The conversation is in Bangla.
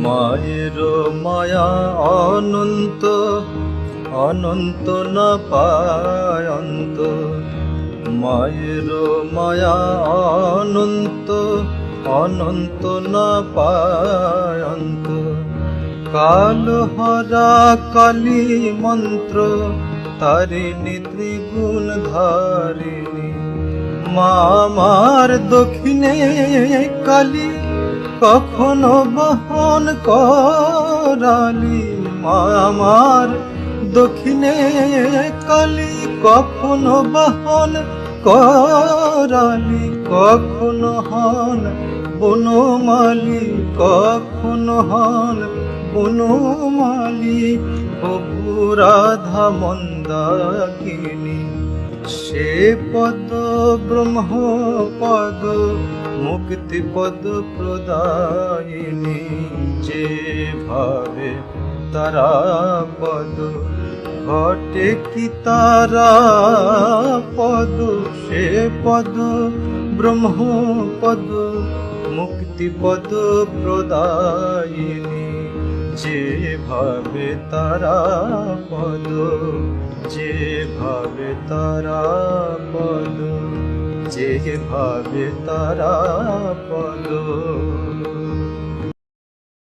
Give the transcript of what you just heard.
মায়ের মায়া অনন্ত, অনন্ত না পায় অন্ত। মায়ের মায়া অনন্ত, অনন্ত না পায় অন্ত। কালহরা কালী মন্ত্র তারিণী ত্রিগুণ ধারিণী। মা আমার দক্ষিণে কালী কখনো বহন করালি। মা আমার দক্ষিণে কালী কখনো বহন করালি। কখনো হন বনমালী, কখনো হন বনমালী। প্রভু রাধা মন্দাকিনী সে পদ ব্রহ্ম পদ, মুক্তি পদ প্রদায়িনী। যে ভাবে তারা পদ ঘটে কি তারা পদ। সে পদ ব্রহ্ম পদ, মুক্তি পদ প্রদায়িনী। যে ভাবে তারা পদ, যে ভাবে তারা পদ, যে ভাবে তারা পদ।